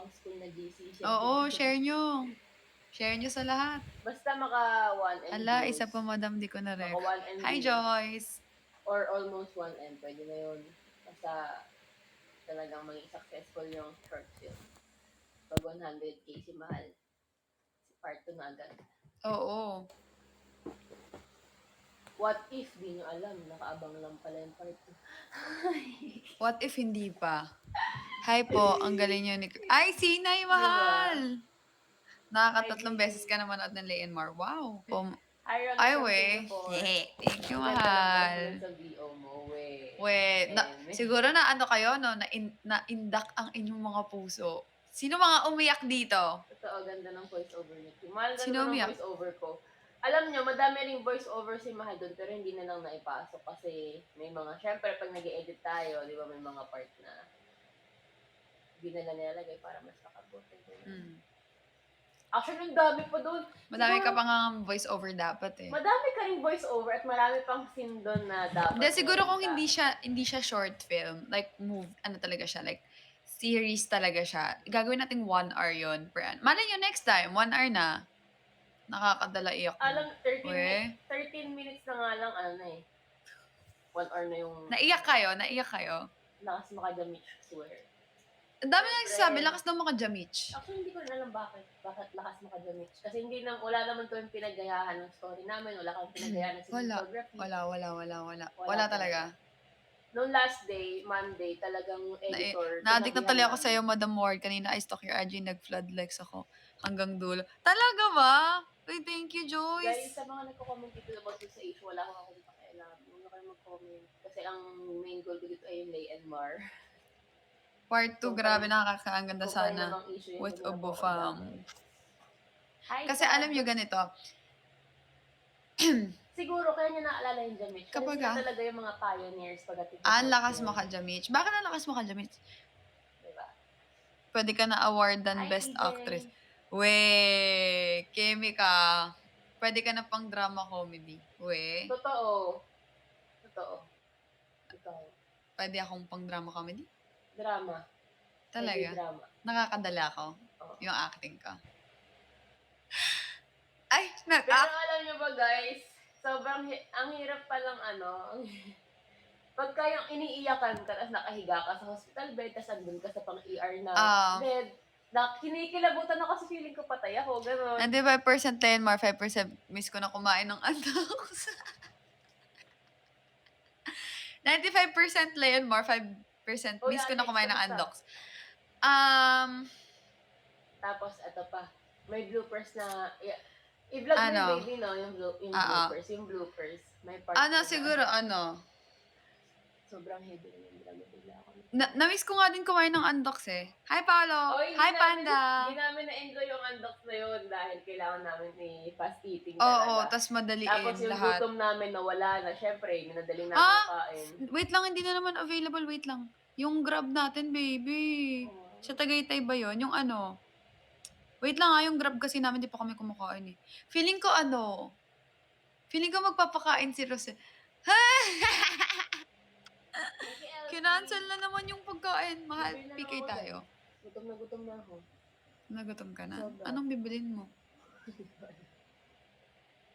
pang school na GC. Oo, share nyo. Share nyo sa lahat. Basta maka 1M Ala, views. isa pa madam, di ko na Maka ref. 1M Hi, views. Joyce. Or almost 1M. Pwede na yun. Basta talagang maging successful yung short film. Pag 100K si Mahal. Si part 2 na agad. Oo. What if di nyo alam, nakaabang lang pala yung part 2. What if hindi pa? Hi po, ang galing nyo ni... Ay, Sinay, mahal! Nakakatatlong beses ka na manood ng Lay and Mar. Wow. Hi, Ronnie Ay, from we. Singapore. Thank you, Ang ganda ng boses mahal. mo sa VO mo, we. We, siguro na ano kayo, no? Na-indak ang inyong mga puso. Sino mga umiyak dito? Totoo, ganda ng voice-over ni Kim. Mahal, ganda Sino ng umiyak? voice-over ko. Alam nyo, madami ring voice-over si Mahal doon, pero hindi na lang naipasok kasi may mga, syempre, pag nag-edit tayo, di ba, may mga part na hindi na lang nilalagay para mas makabuti. Actually, ang dami pa doon. Madami ka pang voice over dapat eh. Madami ka ring voice-over at marami pang scene doon na dapat. Hindi, siguro kung hindi siya short film, like ano talaga siya, like series talaga siya. Gagawin natin 1 hour yun per an. Malay nyo next time, 1 hour na. Nakakadala iyak mo. Alam, 13 minutes na nga lang, ano na eh. 1 hour na yung... Naiyak kayo. Lakas makadamage, swear. Ang dami na nagsasabi, lakas daw makadamage. Actually, hindi ko rin alam bakit lakas makadamage. Kasi wala naman to yung pinagayahan ng story namin, wala kang pinagayahan ng cinematography. Wala talaga. Noong last day, Monday, talagang editor. Na-addict na tuloy ako sa'yo, Madam Ward. Kanina I stalk your IG, nag-flood likes ako hanggang dulo. Talaga ba? Uy, thank you, Joyce. Guys, sa mga nagko-comment dito about sa issue, wala akong pakialam. Huwag na kayo mag-comment. Kasi ang main goal ko dito ay yung Lay and Mar. Part 2, grabe, nakakaanganda sana. With Obofang. Kasi alam nyo ganito. Siguro kaya niya naalala yung Jamich. Kasi sila talaga yung mga pioneers pagdating sa ang lakas mo ka, Jamich. Bakit ang lakas mo ka, Jamich? Diba? Pwede ka na awardan Best Actress. We, Kemi ka. Pwede ka na pang drama comedy. We. Totoo. Pwede akong pang drama comedy? Drama. Talaga? Drama. Nakakadala ako? Yung acting ka? Ay, pero alam nyo ba guys, sobrang, ang hirap palang pagka yung iniiyakan ka, tapos nakahiga ka sa hospital bed, tapos andun ka sa pang-ER na bed, kinikilabutan ako kasi feeling ko patay ako, gano'n. 95% Lenmar, 5% miss ko na kumain ng andox. 95% Lenmar, 5% miss ko na kumain ng andox. Tapos, ito pa, may bloopers na, i-vlog mo yung baby, no? Yung bloopers. May part siguro, sobrang heavy na yung drama bigla ako. Na-miss ko nga din kumain ng andox eh. Hi, Paolo! Hi, Panda! Hindi namin na-enjoy yung andox na yun dahil kailangan namin fast eating talaga. Oo, tas madaliin tapos yung lahat. gutom namin nawala na. Syempre, minadaling namin kain. Wait lang, hindi na naman available. Wait lang. Yung Grab natin, baby. Sa Tagaytay ba yun? Yung wait lang yung Grab kasi namin, di pa kami kumakain eh. Feeling ko magpapakain si Rose. Kinancel na naman yung pagkain. Mahal, PK tayo. Gutom na ako. Nagutom ka na? Anong bibilin mo?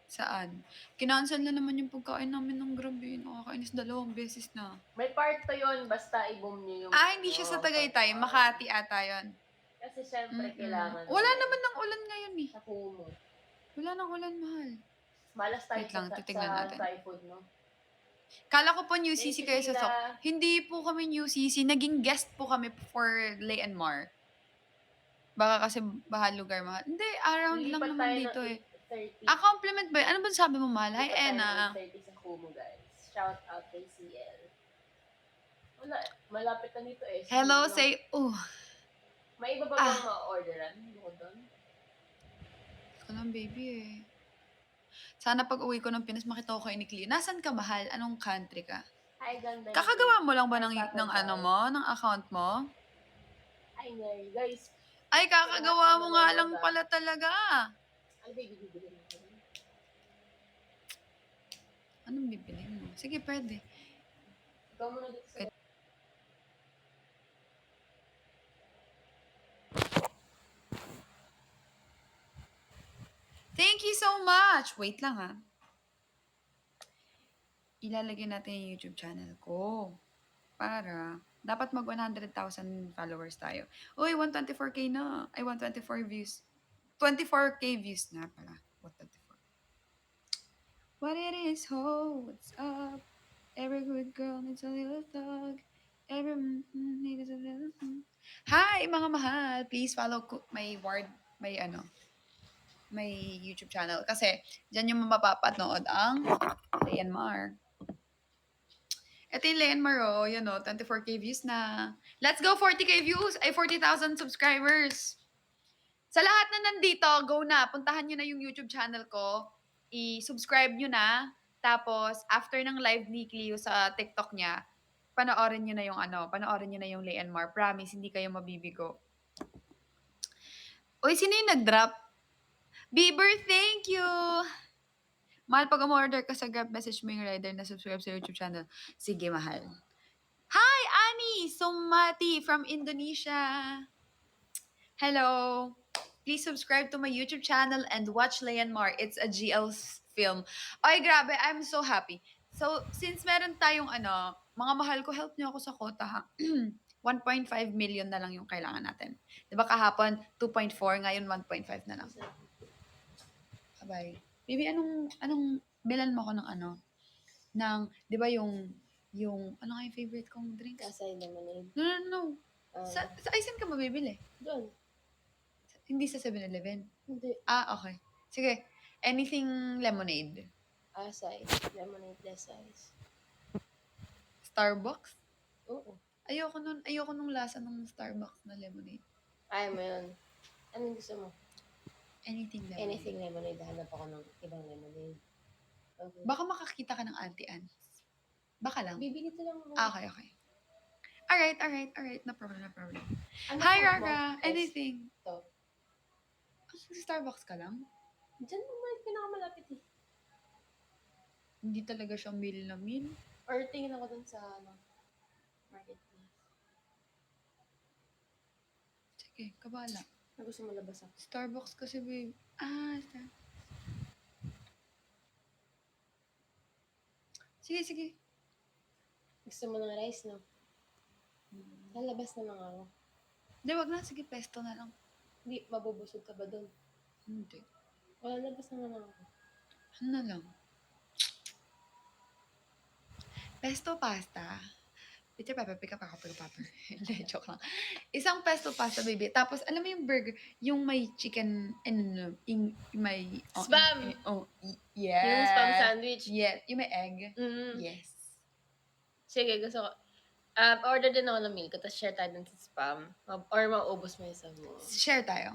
Saan? Kinancel na naman yung pagkain namin ng Grab eh. Nakakainis 2 beses na. May part to yun, basta i-boom nyo yung... hindi siya sa Tagaytay. Makati ata yun. Kasi syempre, kailangan... Wala naman ng ulan ngayon eh. Sa Kumo. Wala ng ulan, mahal. Malas tayo sa typhoon, no? Kala ko po New CC kayo sa Sok. Hindi po kami New CC. Naging guest po kami for Lay and Mar. Baka kasi bahal lugar, mahal. Hindi, around lang naman dito eh. Compliment ba? Ano ba sabi mo, mahal? Hi, Ena. 30 sa Kumu, guys. Shout out kay CL. Wala, malapit na dito eh. Hello, say, May iba ba bang ma-orderan? Bukod doon? Alam, baby eh. Sana pag uwi ko ng Pinas, makita ko kay Nikli. Nasaan ka, mahal? Anong country ka? Ay, ganda. Kakagawa mo lang ba ng ng account mo? Ay, Mary, guys. Ay, kakagawa mo nga lang pala talaga. Ano ba bibili mo? Anong bibili mo? Sige, pwede. Ikaw muna dito sa... Thank you so much! Wait lang ha. Ilalagay natin yung YouTube channel ko. Para, dapat mag 100,000 followers tayo. Uy, 124k na. Ay, 124 views. 24k views na pala. 124. What it is, ho, what's up? Every good girl needs a little thug. Every needs a little Hi, mga mahal! Please follow my my YouTube channel. Kasi, dyan yung mapapanood ang Leon Mar. Ito yung Leon Mar, oh. Yan, oh. 24k views na. Let's go! 40k views! Ay, 40,000 subscribers! Sa lahat na nandito, go na. Puntahan nyo na yung YouTube channel ko. I-subscribe nyo na. Tapos, after ng live ni Cleo sa TikTok niya, panoorin nyo na yung panoorin nyo na yung Leon Mar. Promise, hindi kayo mabibigo. Uy, sino yung nag-drop? Bieber, thank you! Mahal, pag umorder ka sa Grab, message mo yung rider na subscribe sa YouTube channel. Sige, mahal. Hi, Ani Sumati from Indonesia. Hello. Please subscribe to my YouTube channel and watch Leon Mar. It's a GL film. Ay, grabe. I'm so happy. So, since meron tayong mga mahal ko, help niyo ako sa quota ha. 1.5 million na lang yung kailangan natin. Diba kahapon, 2.4, ngayon 1.5 na lang. Bye. Baby, anong, bilan mo ko ng, di ba yung, ano nga yung favorite kong drinks? Kasay lemonade. No. Sa Aizen ka mabibili? Doon. Hindi sa 7-Eleven? Hindi. Okay. Sige. Anything lemonade? Asay. Lemonade less ice. Starbucks? Oo. Ayoko nung lasa ng Starbucks na lemonade. Ayaw mo yun. Anong gusto mo? Anything lemonade. Anything lemonade. Hanap ako ng ibang lemonade. Okay. Baka makakita ka ng Auntie Anne's. Baka lang. Bibili ko lang. Okay. Alright. No problem. Ano Hi, po, Rara. Yes. Anything. Ito. Starbucks ka lang? Diyan mo may pinakamalapit eh. Hindi talaga siya meal na meal. Or tingin ako dun sa marketplace. Sige, kabala. Na gusto mo labas ako. Starbucks kasi, babe. Sige. Gusto mo ng rice, no? Lalabas na lang ako. Hindi, wag na. Sige, pesto na lang. Hindi, mabubusog ka ba dun? Hindi. Wala, labas na lang ako. Ano na lang? Pesto pasta. Peter Pepper, pick up ako. Hindi, joke lang. Isang pesto pasta, baby. Tapos, alam mo yung burger, yung may chicken, may... Spam! Yes. Yung spam sandwich. Yes. Yung may egg. Mm. Yes. Sige, gusto ko. Order din ako ng milk, tapos share tayo dun sa spam. Or maubos mo yung sa mo. Share tayo.